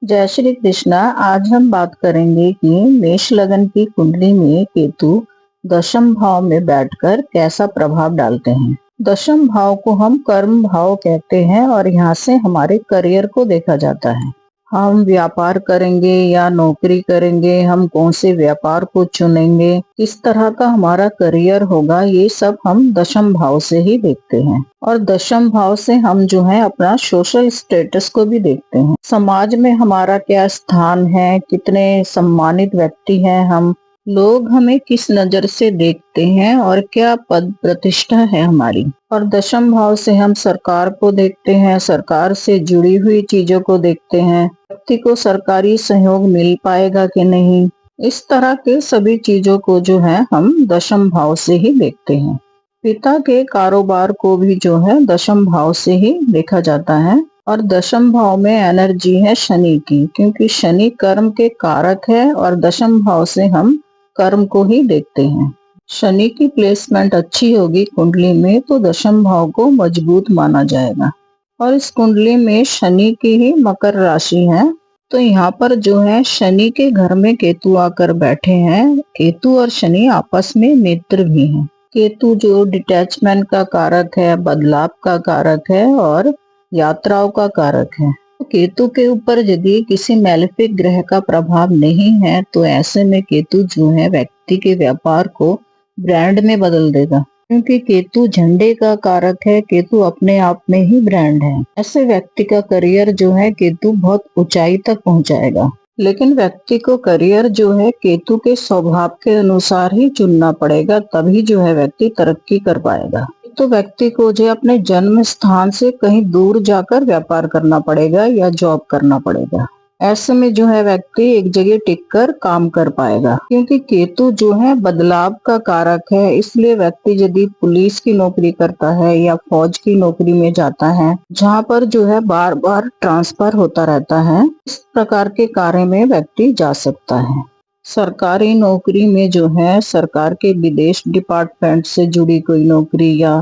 जय श्री कृष्णा। आज हम बात करेंगे कि मेष लगन की कुंडली में केतु दशम भाव में बैठकर कैसा प्रभाव डालते हैं। दशम भाव को हम कर्म भाव कहते हैं और यहाँ से हमारे करियर को देखा जाता है। हम व्यापार करेंगे या नौकरी करेंगे, हम कौन से व्यापार को चुनेंगे, किस तरह का हमारा करियर होगा, ये सब हम दशम भाव से ही देखते हैं। और दशम भाव से हम जो है अपना सोशल स्टेटस को भी देखते हैं। समाज में हमारा क्या स्थान है, कितने सम्मानित व्यक्ति हैं हम, लोग हमें किस नजर से देखते हैं और क्या पद प्रतिष्ठा है हमारी। और दशम भाव से हम सरकार को देखते हैं, सरकार से जुड़ी हुई चीजों को देखते हैं, व्यक्ति को सरकारी सहयोग मिल पाएगा कि नहीं, इस तरह के सभी चीजों को जो है हम दशम भाव से ही देखते हैं। पिता के कारोबार को भी जो है दशम भाव से ही देखा जाता है। और दशम भाव में एनर्जी है शनि की, क्योंकि शनि कर्म के कारक है और दशम भाव से हम कर्म को ही देखते हैं। शनि की प्लेसमेंट अच्छी होगी कुंडली में तो दशम भाव को मजबूत माना जाएगा। और इस कुंडली में शनि की ही मकर राशि है, तो यहाँ पर जो है शनि के घर में केतु आकर बैठे हैं। केतु और शनि आपस में मित्र भी हैं। केतु जो डिटैचमेंट का कारक है, बदलाव का कारक है और यात्राओं का कारक है। तो केतु के ऊपर यदि किसी मैलेफिक ग्रह का प्रभाव नहीं है तो ऐसे में केतु जो है व्यक्ति के व्यापार को ब्रांड में बदल देगा, क्योंकि केतु झंडे का कारक है। केतु अपने आप में ही ब्रांड है। ऐसे व्यक्ति का करियर जो है केतु बहुत ऊंचाई तक पहुंचाएगा। लेकिन व्यक्ति को करियर जो है केतु के स्वभाव के अनुसार ही चुनना पड़ेगा, तभी जो है व्यक्ति तरक्की कर पाएगा। तो व्यक्ति को जो अपने जन्म स्थान से कहीं दूर जाकर व्यापार करना पड़ेगा या जॉब करना पड़ेगा। ऐसे में जो है व्यक्ति एक जगह टिककर काम कर पाएगा, क्योंकि केतु जो है बदलाव का कारक है। इसलिए व्यक्ति यदि पुलिस की नौकरी करता है या फौज की नौकरी में जाता है, जहाँ पर जो है बार बार ट्रांसफर होता रहता है, इस प्रकार के कार्य में व्यक्ति जा सकता है। सरकारी नौकरी में जो है सरकार के विदेश डिपार्टमेंट से जुड़ी कोई नौकरी या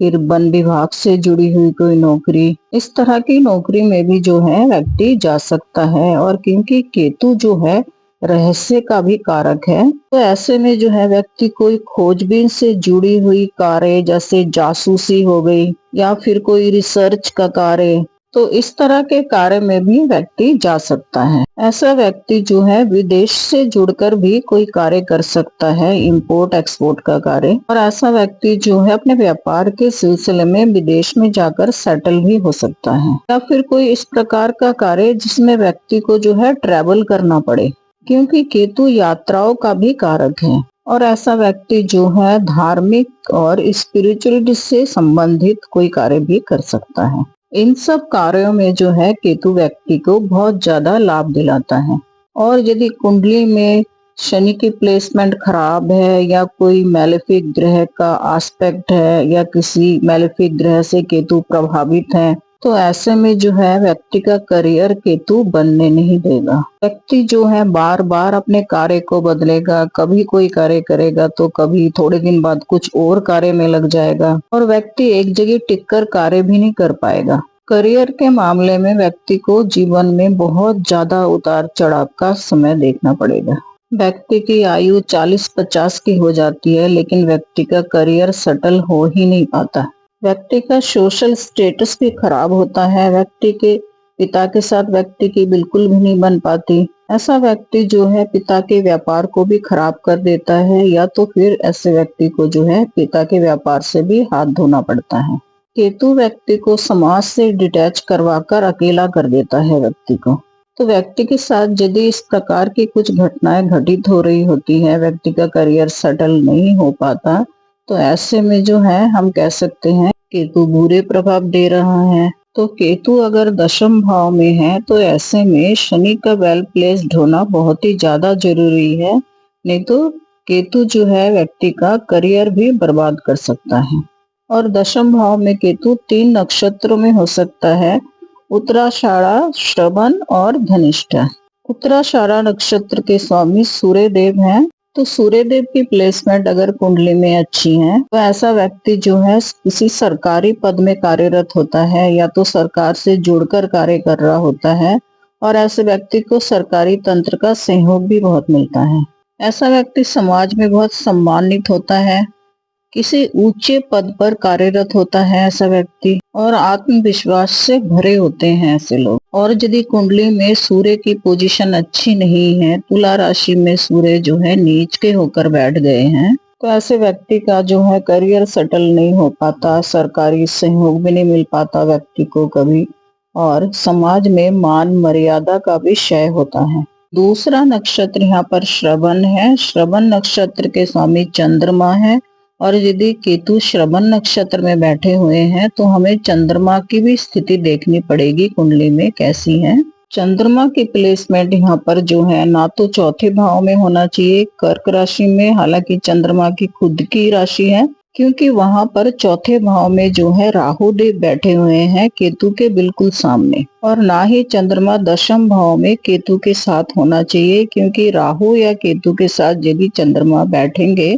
फिर वन विभाग से जुड़ी हुई कोई नौकरी, इस तरह की नौकरी में भी जो है व्यक्ति जा सकता है। और क्योंकि केतु जो है रहस्य का भी कारक है, तो ऐसे में जो है व्यक्ति कोई खोजबीन से जुड़ी हुई कार्य जैसे जासूसी हो गई या फिर कोई रिसर्च का कार्य, तो इस तरह के कार्य में भी व्यक्ति जा सकता है। ऐसा व्यक्ति जो है विदेश से जुड़कर भी कोई कार्य कर सकता है, इंपोर्ट एक्सपोर्ट का कार्य। और ऐसा व्यक्ति जो है अपने व्यापार के सिलसिले में विदेश में जाकर सेटल भी हो सकता है। या फिर कोई इस प्रकार का कार्य जिसमें व्यक्ति को जो है ट्रैवल करना पड़े, क्योंकि केतु यात्राओं का भी कारक है। और ऐसा व्यक्ति जो है धार्मिक और स्पिरिचुअलिटी से संबंधित कोई कार्य भी कर सकता है। इन सब कार्यों में जो है केतु व्यक्ति को बहुत ज्यादा लाभ दिलाता है। और यदि कुंडली में शनि की प्लेसमेंट खराब है या कोई मैलेफिक ग्रह का एस्पेक्ट है या किसी मैलेफिक ग्रह से केतु प्रभावित है, तो ऐसे में जो है व्यक्ति का करियर केतु बनने नहीं देगा। व्यक्ति जो है बार बार अपने कार्य को बदलेगा, कभी कोई कार्य करेगा तो कभी थोड़े दिन बाद कुछ और कार्य में लग जाएगा और व्यक्ति एक जगह टिककर कार्य भी नहीं कर पाएगा। करियर के मामले में व्यक्ति को जीवन में बहुत ज्यादा उतार चढ़ाव का समय देखना पड़ेगा। व्यक्ति की आयु 40-50 की हो जाती है, लेकिन व्यक्ति का करियर सेटल हो ही नहीं पाता। व्यक्ति का सोशल स्टेटस भी खराब होता है। व्यक्ति के पिता के साथ व्यक्ति की बिल्कुल भी नहीं बन पाती। ऐसा व्यक्ति जो है पिता के व्यापार को भी खराब कर देता है, या तो फिर ऐसे व्यक्ति को जो है पिता के व्यापार से भी हाथ धोना पड़ता है। केतु व्यक्ति को समाज से डिटैच करवाकर अकेला कर देता है व्यक्ति को। तो व्यक्ति के साथ यदि इस प्रकार की कुछ घटनाएं घटित हो रही होती है, व्यक्ति का करियर सेटल नहीं हो पाता, तो ऐसे में जो है हम कह सकते हैं केतु बुरे प्रभाव दे रहा है। तो केतु अगर दशम भाव में है तो ऐसे में शनि का वेल प्लेस्ड होना बहुत ही ज्यादा जरूरी है, नहीं तो केतु जो है व्यक्ति का करियर भी बर्बाद कर सकता है। और दशम भाव में केतु 3 नक्षत्रों में हो सकता है, उत्तराषाढ़ा, श्रवण और धनिष्ठा। उत्तराषाढ़ा नक्षत्र के स्वामी सूर्य देव हैं, तो सूर्य देव की प्लेसमेंट अगर कुंडली में अच्छी है तो ऐसा व्यक्ति जो है किसी सरकारी पद में कार्यरत होता है या तो सरकार से जुड़कर कार्य कर रहा होता है और ऐसे व्यक्ति को सरकारी तंत्र का सहयोग भी बहुत मिलता है। ऐसा व्यक्ति समाज में बहुत सम्मानित होता है, किसी ऊंचे पद पर कार्यरत होता है ऐसा व्यक्ति, और आत्मविश्वास से भरे होते हैं ऐसे लोग। और यदि कुंडली में सूर्य की पोजीशन अच्छी नहीं है, तुला राशि में सूर्य जो है नीच के होकर बैठ गए हैं, तो ऐसे व्यक्ति का जो है करियर सेटल नहीं हो पाता, सरकारी सहयोग भी नहीं मिल पाता व्यक्ति को कभी, और समाज में मान मर्यादा का भी क्षय होता है। दूसरा नक्षत्र यहाँ पर श्रवण है। श्रवण नक्षत्र के स्वामी चंद्रमा है, और यदि केतु श्रवण नक्षत्र में बैठे हुए हैं तो हमें चंद्रमा की भी स्थिति देखनी पड़ेगी कुंडली में कैसी है। चंद्रमा की प्लेसमेंट यहाँ पर जो है ना तो चौथे भाव में होना चाहिए कर्क राशि में, हालांकि चंद्रमा की खुद की राशि है, क्योंकि वहां पर चौथे भाव में जो है राहु देव बैठे हुए हैं केतु के बिल्कुल सामने, और ना ही चंद्रमा दशम भाव में केतु के साथ होना चाहिए, क्योंकि राहु या केतु के साथ यदि चंद्रमा बैठेंगे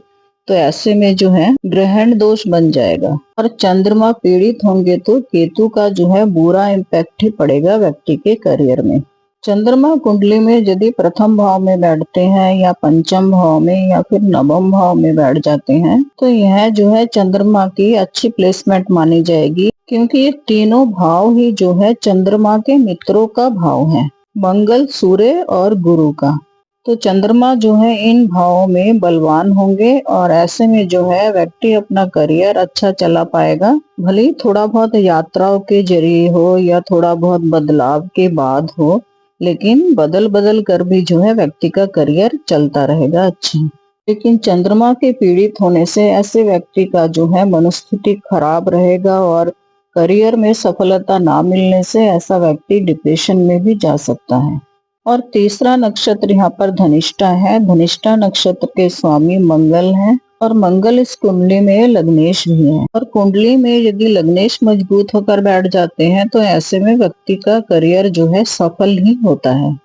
तो ऐसे में जो है ग्रहण दोष बन जाएगा, और चंद्रमा पीड़ित होंगे तो केतु का जो है बुरा इम्पैक्ट ही पड़ेगा व्यक्ति के करियर में। चंद्रमा कुंडली में यदि प्रथम भाव में बैठते हैं या पंचम भाव में या फिर नवम भाव में बैठ जाते हैं तो यह जो है चंद्रमा की अच्छी प्लेसमेंट मानी जाएगी, क्योंकि ये तीनों भाव ही जो है चंद्रमा के मित्रों का भाव है, मंगल, सूर्य और गुरु का। तो चंद्रमा जो है इन भावों में बलवान होंगे, और ऐसे में जो है व्यक्ति अपना करियर अच्छा चला पाएगा, भले ही थोड़ा बहुत यात्राओं के जरिए हो या थोड़ा बहुत बदलाव के बाद हो, लेकिन बदल बदल कर भी जो है व्यक्ति का करियर चलता रहेगा अच्छा। लेकिन चंद्रमा के पीड़ित होने से ऐसे व्यक्ति का जो है मनोस्थिति खराब रहेगा, और करियर में सफलता ना मिलने से ऐसा व्यक्ति डिप्रेशन में भी जा सकता है। और तीसरा नक्षत्र यहाँ पर धनिष्ठा है। धनिष्ठा नक्षत्र के स्वामी मंगल हैं, और मंगल इस कुंडली में लग्नेश भी है, और कुंडली में यदि लग्नेश मजबूत होकर बैठ जाते हैं तो ऐसे में व्यक्ति का करियर जो है सफल ही होता है।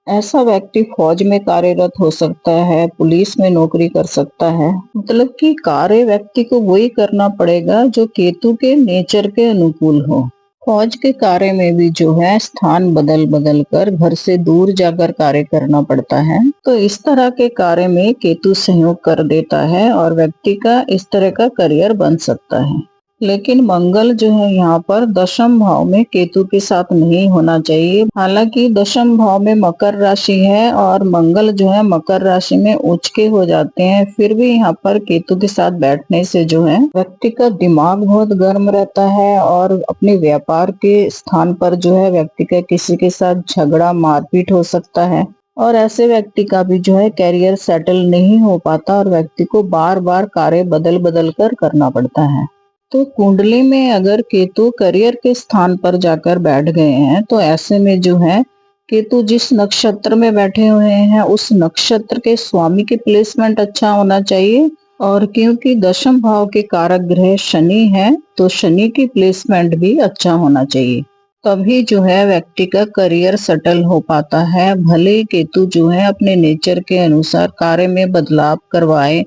ऐसा व्यक्ति फौज में कार्यरत हो सकता है, पुलिस में नौकरी कर सकता है, मतलब कि कार्य व्यक्ति को वही करना पड़ेगा जो केतु के नेचर के अनुकूल हो। फौज के कार्य में भी जो है स्थान बदल बदल कर घर से दूर जाकर कार्य करना पड़ता है, तो इस तरह के कार्य में केतु सहयोग कर देता है और व्यक्ति का इस तरह का करियर बन सकता है। लेकिन मंगल जो है यहाँ पर दशम भाव में केतु के साथ नहीं होना चाहिए। हालांकि दशम भाव में मकर राशि है और मंगल जो है मकर राशि में उच्च के हो जाते हैं, फिर भी यहाँ पर केतु के साथ बैठने से जो है व्यक्ति का दिमाग बहुत गर्म रहता है, और अपने व्यापार के स्थान पर जो है व्यक्ति का किसी के साथ झगड़ा मारपीट हो सकता है, और ऐसे व्यक्ति का भी जो है कैरियर सेटल नहीं हो पाता और व्यक्ति को बार बार कार्य बदल बदल कर करना पड़ता है। तो कुंडली में अगर केतु करियर के स्थान पर जाकर बैठ गए हैं तो ऐसे में जो है केतु जिस नक्षत्र में बैठे हुए हैं उस नक्षत्र के स्वामी की प्लेसमेंट अच्छा होना चाहिए, और क्योंकि दशम भाव के कारक ग्रह शनि है तो शनि की प्लेसमेंट भी अच्छा होना चाहिए, तभी जो है व्यक्ति का करियर सेटल हो पाता है। भले केतु जो है अपने नेचर के अनुसार कार्य में बदलाव करवाए,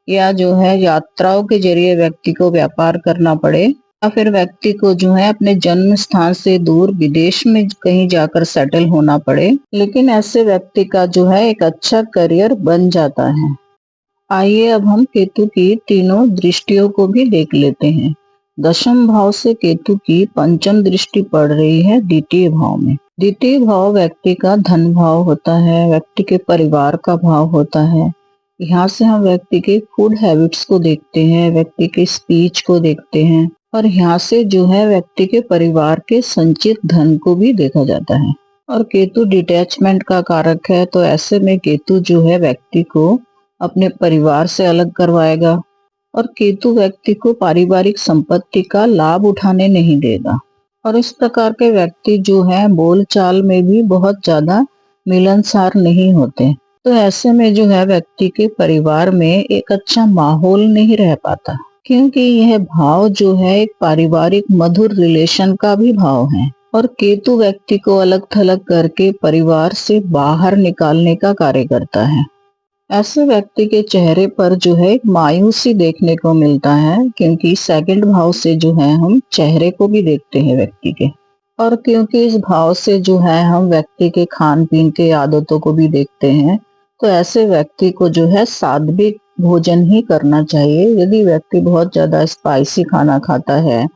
या जो है यात्राओं के जरिए व्यक्ति को व्यापार करना पड़े, या फिर व्यक्ति को जो है अपने जन्म स्थान से दूर विदेश में कहीं जाकर सेटल होना पड़े, लेकिन ऐसे व्यक्ति का जो है एक अच्छा करियर बन जाता है। आइए अब हम केतु की तीनों दृष्टियों को भी देख लेते हैं। दशम भाव से केतु की पंचम दृष्टि पड़ रही है द्वितीय भाव में। द्वितीय भाव व्यक्ति का धन भाव होता है, व्यक्ति के परिवार का भाव होता है। यहाँ से हम व्यक्ति के फूड हैबिट्स को देखते हैं, व्यक्ति के स्पीच को देखते हैं, और यहाँ से जो है व्यक्ति के परिवार के संचित धन को भी देखा जाता है। और केतु डिटैचमेंट का कारक है, तो ऐसे में केतु जो है व्यक्ति को अपने परिवार से अलग करवाएगा, और केतु व्यक्ति को पारिवारिक संपत्ति का लाभ उठाने नहीं देगा। और इस प्रकार के व्यक्ति जो है बोलचाल में भी बहुत ज्यादा मिलनसार नहीं होते, तो ऐसे में जो है व्यक्ति के परिवार में एक अच्छा माहौल नहीं रह पाता, क्योंकि यह भाव जो है एक पारिवारिक मधुर रिलेशन का भी भाव है, और केतु व्यक्ति को अलग थलग करके परिवार से बाहर निकालने का कार्य करता है। ऐसे व्यक्ति के चेहरे पर जो है एक मायूसी देखने को मिलता है, क्योंकि सेकंड भाव से जो है हम चेहरे को भी देखते हैं व्यक्ति के, और क्योंकि इस भाव से जो है हम व्यक्ति के खान पीन के आदतों को भी देखते हैं, तो ऐसे व्यक्ति को जो है सात्विक भोजन ही करना चाहिए। यदि व्यक्ति बहुत ज्यादा स्पाइसी खाना खाता है,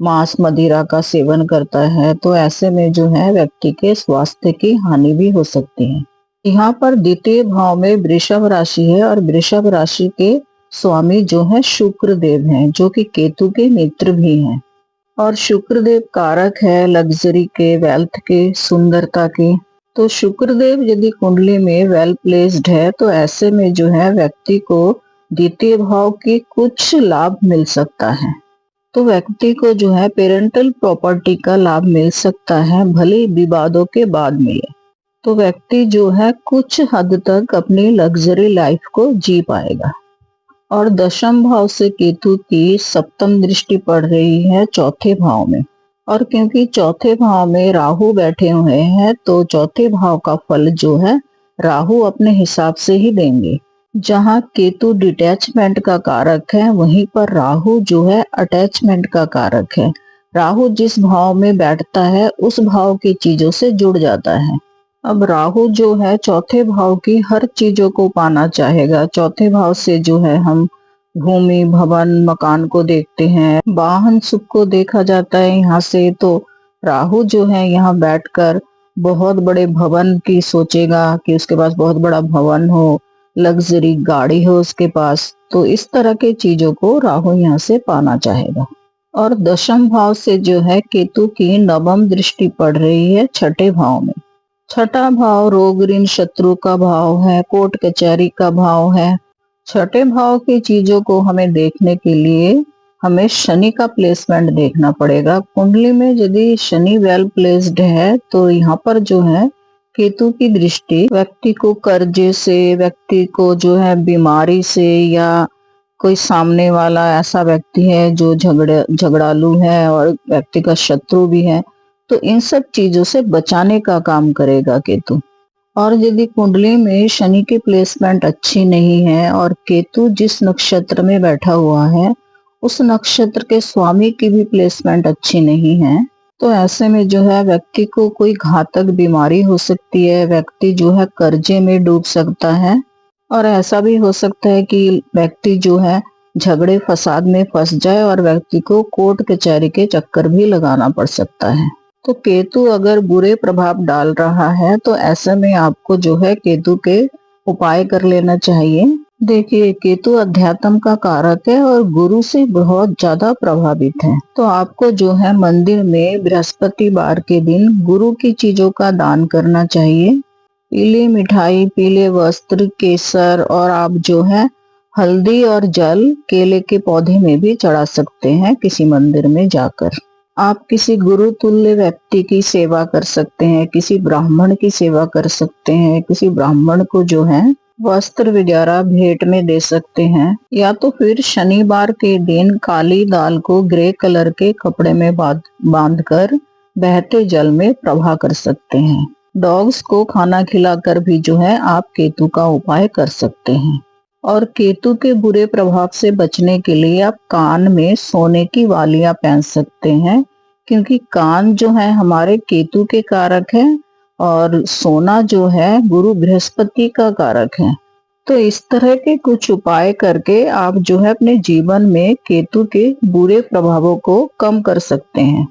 मांस मदिरा का सेवन करता है, तो ऐसे में जो है व्यक्ति के स्वास्थ्य की हानि भी हो सकती है। यहाँ पर द्वितीय भाव में वृषभ राशि है और वृषभ राशि के स्वामी जो है शुक्र देव हैं, जो कि केतु के मित्र भी हैं। और शुक्र देव कारक है लग्जरी के, वेल्थ के, सुंदरता के। तो शुक्र देव यदि कुंडली में वेल प्लेस्ड है, तो ऐसे में जो है व्यक्ति को द्वितीय भाव की कुछ लाभ मिल सकता है। तो व्यक्ति को जो है पेरेंटल प्रॉपर्टी का लाभ मिल सकता है, भले विवादों के बाद मिले। तो व्यक्ति जो है कुछ हद तक अपनी लग्जरी लाइफ को जी पाएगा। और दशम भाव से केतु की सप्तम दृष्टि पड़ रही है चौथे भाव में, और क्योंकि चौथे भाव में राहु बैठे हुए हैं, तो चौथे भाव का फल जो है राहु अपने हिसाब से ही देंगे। जहाँ केतु डिटैचमेंट का कारक है, वहीं पर राहु जो है अटैचमेंट का कारक है। राहु जिस भाव में बैठता है उस भाव की चीजों से जुड़ जाता है। अब राहु जो है चौथे भाव की हर चीजों को पाना चाहेगा। चौथे भाव से जो है हम भूमि, भवन, मकान को देखते हैं, वाहन सुख को देखा जाता है यहाँ से। तो राहु जो है यहाँ बैठकर बहुत बड़े भवन की सोचेगा कि उसके पास बहुत बड़ा भवन हो, लग्जरी गाड़ी हो उसके पास। तो इस तरह के चीजों को राहु यहाँ से पाना चाहेगा। और दशम भाव से जो है केतु की नवम दृष्टि पड़ रही है छठे भाव में। छठा भाव रोग ऋण शत्रु का भाव है, कोर्ट कचहरी का भाव है। छठे भाव की चीजों को हमें देखने के लिए हमें शनि का प्लेसमेंट देखना पड़ेगा। कुंडली में यदि शनि वेल प्लेस्ड है, तो यहाँ पर जो है केतु की दृष्टि व्यक्ति को कर्जे से, व्यक्ति को जो है बीमारी से, या कोई सामने वाला ऐसा व्यक्ति है जो झगड़ालू है और व्यक्ति का शत्रु भी है, तो इन सब चीजों से बचाने का काम करेगा केतु। और यदि कुंडली में शनि की प्लेसमेंट अच्छी नहीं है और केतु जिस नक्षत्र में बैठा हुआ है उस नक्षत्र के स्वामी की भी प्लेसमेंट अच्छी नहीं है, तो ऐसे में जो है व्यक्ति को कोई घातक बीमारी हो सकती है, व्यक्ति जो है कर्जे में डूब सकता है। और ऐसा भी हो सकता है कि व्यक्ति जो है झगड़े फसाद में फंस जाए और व्यक्ति को कोर्ट कचहरी के चक्कर भी लगाना पड़ सकता है। तो केतु अगर बुरे प्रभाव डाल रहा है, तो ऐसे में आपको जो है केतु के उपाय कर लेना चाहिए। देखिए, केतु अध्यात्म का कारक है और गुरु से बहुत ज्यादा प्रभावित है। तो आपको जो है मंदिर में बृहस्पतिवार के दिन गुरु की चीजों का दान करना चाहिए। पीली मिठाई, पीले वस्त्र, केसर, और आप जो है हल्दी और जल केले के पौधे में भी चढ़ा सकते हैं किसी मंदिर में जाकर। आप किसी गुरु तुल्य व्यक्ति की सेवा कर सकते हैं, किसी ब्राह्मण की सेवा कर सकते हैं, किसी ब्राह्मण को जो है वस्त्र वगैरह भेंट में दे सकते हैं, या तो फिर शनिवार के दिन काली दाल को ग्रे कलर के कपड़े में बांधकर बहते जल में प्रवाह कर सकते हैं। डॉग्स को खाना खिलाकर भी जो है आप केतु का उपाय कर सकते हैं। और केतु के बुरे प्रभाव से बचने के लिए आप कान में सोने की वालियां पहन सकते हैं, क्योंकि कान जो है हमारे केतु के कारक है और सोना जो है गुरु बृहस्पति का कारक है। तो इस तरह के कुछ उपाय करके आप जो है अपने जीवन में केतु के बुरे प्रभावों को कम कर सकते हैं।